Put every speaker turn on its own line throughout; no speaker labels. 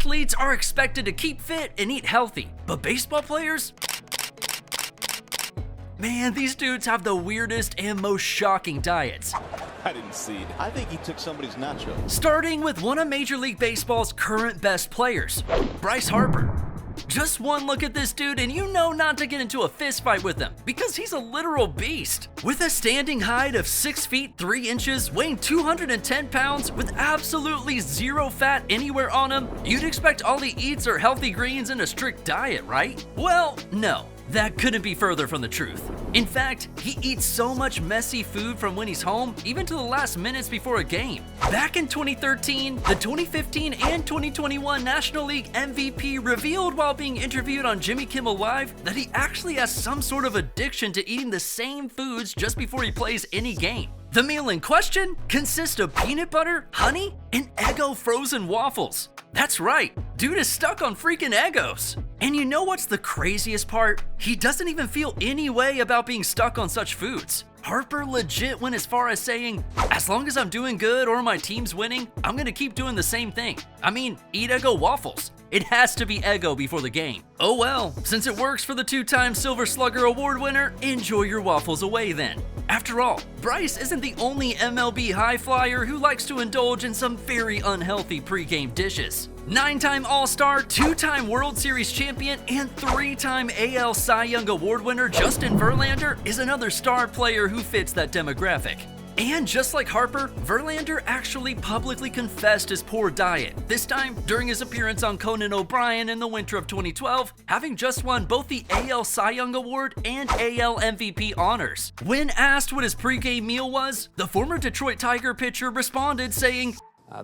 Athletes are expected to keep fit and eat healthy, but baseball players? Man, these dudes have the weirdest and most shocking diets.
I didn't see it. I think he took somebody's nacho.
Starting with one of Major League Baseball's current best players, Bryce Harper. Just one look at this dude and you know not to get into a fist fight with him because he's a literal beast. With a standing height of 6 feet 3 inches, weighing 210 pounds, with absolutely zero fat anywhere on him, you'd expect all he eats are healthy greens and a strict diet, right? Well, no. That couldn't be further from the truth. In fact, he eats so much messy food from when he's home, even to the last minutes before a game. Back in 2013, the 2015 and 2021 National League MVP revealed while being interviewed on Jimmy Kimmel Live that he actually has some sort of addiction to eating the same foods just before he plays any game. The meal in question consists of peanut butter, honey, and Eggo frozen waffles. That's right, dude is stuck on freaking Eggos. And you know what's the craziest part? He doesn't even feel any way about being stuck on such foods. Harper legit went as far as saying, as long as I'm doing good or my team's winning, I'm gonna keep doing the same thing. I mean, eat Eggo waffles. It has to be Eggo before the game. Oh well, since it works for the 2-time Silver Slugger Award winner, enjoy your waffles away then. After all, Bryce isn't the only MLB high flyer who likes to indulge in some very unhealthy pregame dishes. 9-time All-Star, 2-time World Series champion, and 3-time AL Cy Young Award winner Justin Verlander is another star player who fits that demographic. And just like Harper, Verlander actually publicly confessed his poor diet, this time during his appearance on Conan O'Brien in the winter of 2012, having just won both the AL Cy Young Award and AL MVP honors. When asked what his pregame meal was, the former Detroit Tiger pitcher responded saying,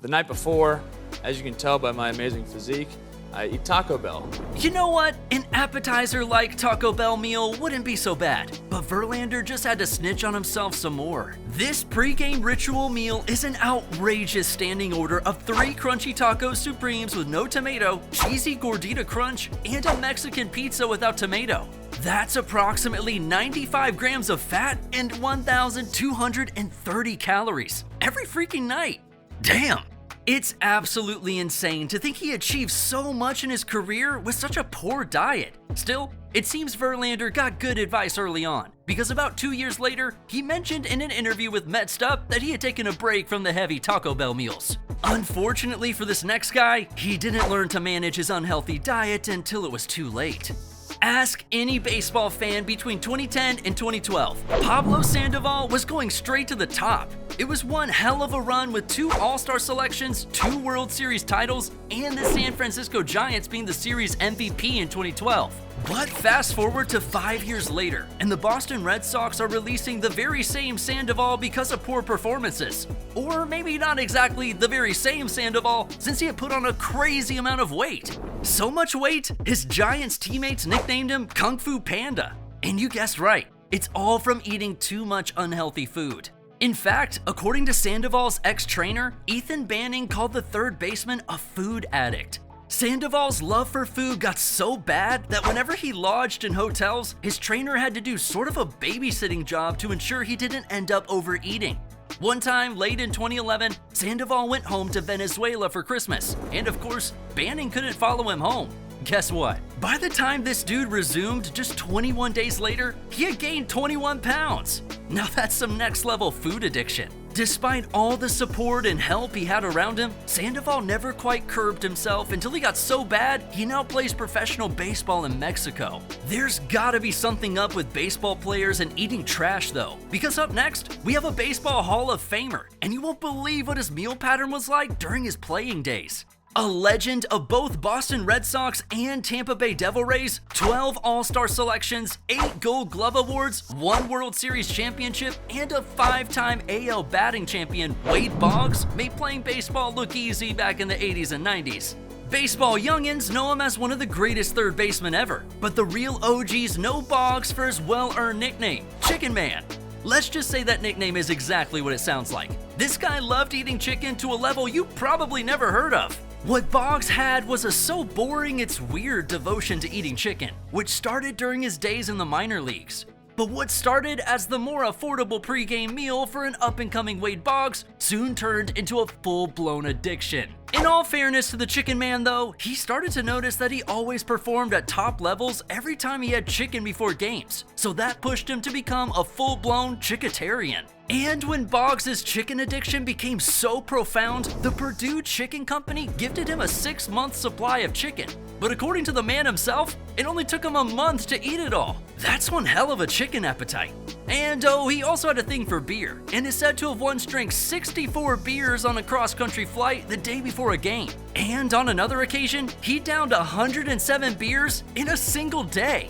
The night before, as you can tell by my amazing physique, I eat Taco Bell.
You know what? An appetizer like Taco Bell meal wouldn't be so bad, but Verlander just had to snitch on himself some more. This pregame ritual meal is an outrageous standing order of 3 crunchy taco supremes with no tomato, cheesy gordita crunch, and a Mexican pizza without tomato. That's approximately 95 grams of fat and 1,230 calories every freaking night. Damn! It's absolutely insane to think he achieved so much in his career with such a poor diet. Still, it seems Verlander got good advice early on, because about 2 years later, he mentioned in an interview with Metsed Up that he had taken a break from the heavy Taco Bell meals. Unfortunately for this next guy, he didn't learn to manage his unhealthy diet until it was too late. Ask any baseball fan between 2010 and 2012. Pablo Sandoval was going straight to the top. It was one hell of a run with 2 All-Star selections, 2 World Series titles, and the San Francisco Giants being the series MVP in 2012. But fast forward to 5 years later, and the Boston Red Sox are releasing the very same Sandoval because of poor performances. Or maybe not exactly the very same Sandoval, since he had put on a crazy amount of weight. So much weight, his Giants teammates nicknamed him Kung Fu Panda. And you guessed right, it's all from eating too much unhealthy food. In fact, according to Sandoval's ex-trainer, Ethan Banning called the third baseman a food addict. Sandoval's love for food got so bad that whenever he lodged in hotels, his trainer had to do sort of a babysitting job to ensure he didn't end up overeating. One time, late in 2011, Sandoval went home to Venezuela for Christmas, and of course, Banning couldn't follow him home. Guess what? By the time this dude resumed just 21 days later, he had gained 21 pounds. Now that's some next level food addiction. Despite all the support and help he had around him, Sandoval never quite curbed himself until he got so bad he now plays professional baseball in Mexico. There's gotta be something up with baseball players and eating trash though, because up next, we have a Baseball Hall of Famer, and you won't believe what his meal pattern was like during his playing days. A legend of both Boston Red Sox and Tampa Bay Devil Rays, 12 All-Star selections, 8 Gold Glove Awards, 1 World Series championship, and a 5-time AL batting champion, Wade Boggs, made playing baseball look easy back in the 80s and 90s. Baseball youngins know him as one of the greatest third basemen ever, but the real OGs know Boggs for his well-earned nickname, Chicken Man. Let's just say that nickname is exactly what it sounds like. This guy loved eating chicken to a level you probably never heard of. What Boggs had was a so boring it's weird devotion to eating chicken, which started during his days in the minor leagues. But what started as the more affordable pregame meal for an up-and-coming Wade Boggs soon turned into a full-blown addiction. In all fairness to the Chicken Man though, he started to notice that he always performed at top levels every time he had chicken before games, so that pushed him to become a full-blown chicketarian. And when Boggs' chicken addiction became so profound, the Purdue Chicken Company gifted him a 6-month supply of chicken. But according to the man himself, it only took him a month to eat it all. That's one hell of a chicken appetite. And oh, he also had a thing for beer, and is said to have once drank 64 beers on a cross-country flight the day before a game. And on another occasion, he downed 107 beers in a single day.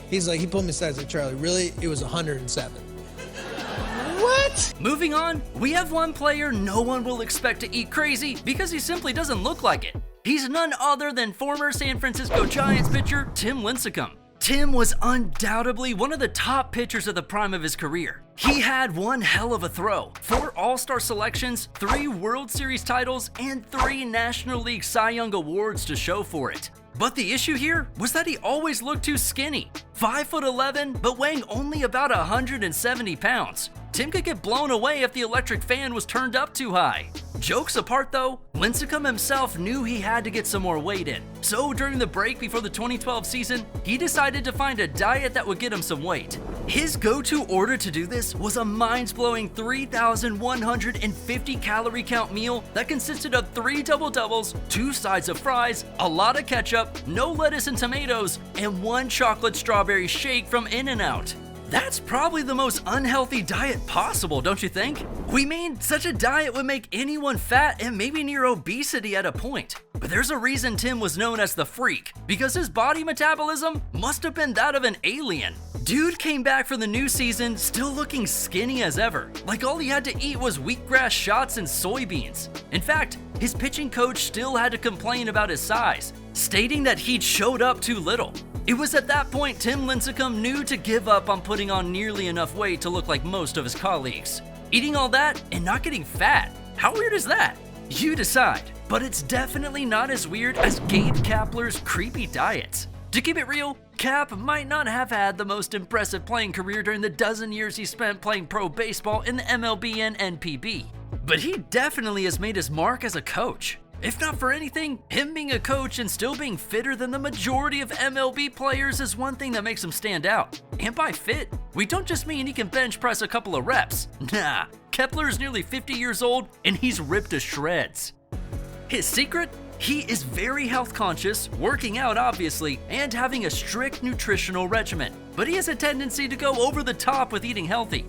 He's like, he pulled me aside and said, Charlie, really? It was 107. What?
Moving on, we have one player no one will expect to eat crazy because he simply doesn't look like it. He's none other than former San Francisco Giants pitcher Tim Lincecum. Tim was undoubtedly one of the top pitchers at the prime of his career. He had one hell of a throw, 4 All-Star selections, 3 World Series titles, and 3 National League Cy Young Awards to show for it. But the issue here was that he always looked too skinny. 5'11", but weighing only about 170 pounds. Tim could get blown away if the electric fan was turned up too high. Jokes apart though, Lincecum himself knew he had to get some more weight in. So during the break before the 2012 season, he decided to find a diet that would get him some weight. His go-to order to do this was a mind-blowing 3,150 calorie count meal that consisted of 3 double-doubles, 2 sides of fries, a lot of ketchup, no lettuce and tomatoes, and 1 chocolate strawberry shake from In-N-Out. That's probably the most unhealthy diet possible, don't you think? We mean, such a diet would make anyone fat and maybe near obesity at a point. But there's a reason Tim was known as the Freak, because his body metabolism must have been that of an alien. Dude came back for the new season still looking skinny as ever, like all he had to eat was wheatgrass shots and soybeans. In fact, his pitching coach still had to complain about his size, stating that he'd showed up too little. It was at that point Tim Lincecum knew to give up on putting on nearly enough weight to look like most of his colleagues. Eating all that and not getting fat, how weird is that? You decide, but it's definitely not as weird as Gabe Kapler's creepy diets. To keep it real, Cap might not have had the most impressive playing career during the dozen years he spent playing pro baseball in the MLB and NPB, but he definitely has made his mark as a coach. If not for anything, him being a coach and still being fitter than the majority of MLB players is one thing that makes him stand out. And by fit, we don't just mean he can bench press a couple of reps. Nah, Kepler is nearly 50 years old and he's ripped to shreds. His secret? He is very health conscious, working out obviously, and having a strict nutritional regimen. But he has a tendency to go over the top with eating healthy.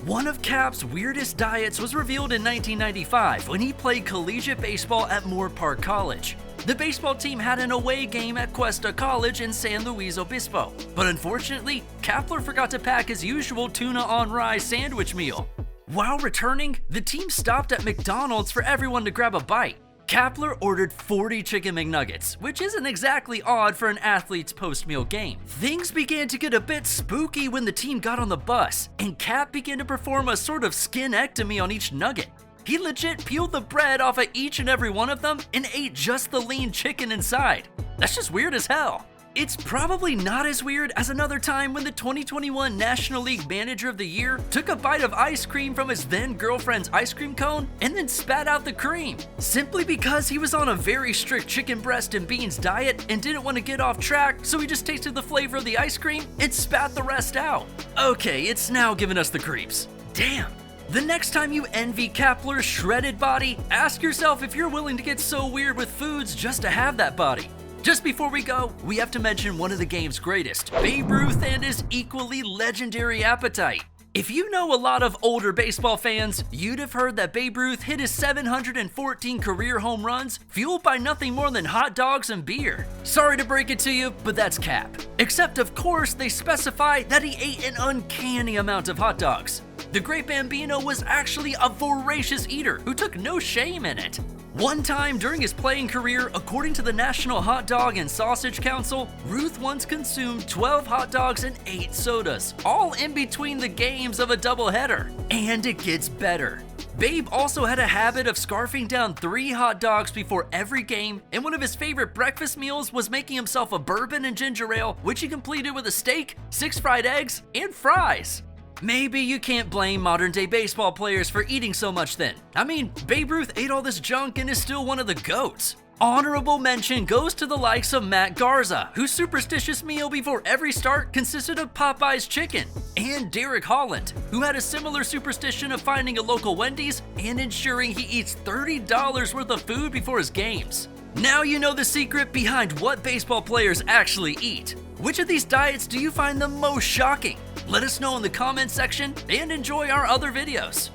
One of Cap's weirdest diets was revealed in 1995 when he played collegiate baseball at Moore Park College. The baseball team had an away game at Cuesta College in San Luis Obispo, but unfortunately, Kapler forgot to pack his usual tuna on rye sandwich meal. While returning, the team stopped at McDonald's for everyone to grab a bite. Kapler ordered 40 chicken McNuggets, which isn't exactly odd for an athlete's post-meal game. Things began to get a bit spooky when the team got on the bus, and Cap began to perform a sort of skinectomy on each nugget. He legit peeled the bread off of each and every one of them and ate just the lean chicken inside. That's just weird as hell. It's probably not as weird as another time when the 2021 National League Manager of the Year took a bite of ice cream from his then-girlfriend's ice cream cone and then spat out the cream, simply because he was on a very strict chicken breast and beans diet and didn't want to get off track, so he just tasted the flavor of the ice cream and spat the rest out. Okay, it's now giving us the creeps. Damn. The next time you envy Kapler's shredded body, ask yourself if you're willing to get so weird with foods just to have that body. Just before we go, we have to mention one of the game's greatest, Babe Ruth and his equally legendary appetite. If you know a lot of older baseball fans, you'd have heard that Babe Ruth hit his 714 career home runs fueled by nothing more than hot dogs and beer. Sorry to break it to you, but that's cap. Except of course they specify that he ate an uncanny amount of hot dogs. The great Bambino was actually a voracious eater who took no shame in it. One time during his playing career, according to the National Hot Dog and Sausage Council, Ruth once consumed 12 hot dogs and 8 sodas, all in between the games of a doubleheader. And it gets better. Babe also had a habit of scarfing down 3 hot dogs before every game, and one of his favorite breakfast meals was making himself a bourbon and ginger ale, which he completed with a steak, 6 fried eggs, and fries. Maybe you can't blame modern day baseball players for eating so much then. I mean, Babe Ruth ate all this junk and is still one of the GOATs. Honorable mention goes to the likes of Matt Garza, whose superstitious meal before every start consisted of Popeye's chicken, and Derek Holland, who had a similar superstition of finding a local Wendy's and ensuring he eats $30 worth of food before his games. Now you know the secret behind what baseball players actually eat. Which of these diets do you find the most shocking? Let us know in the comments section and enjoy our other videos.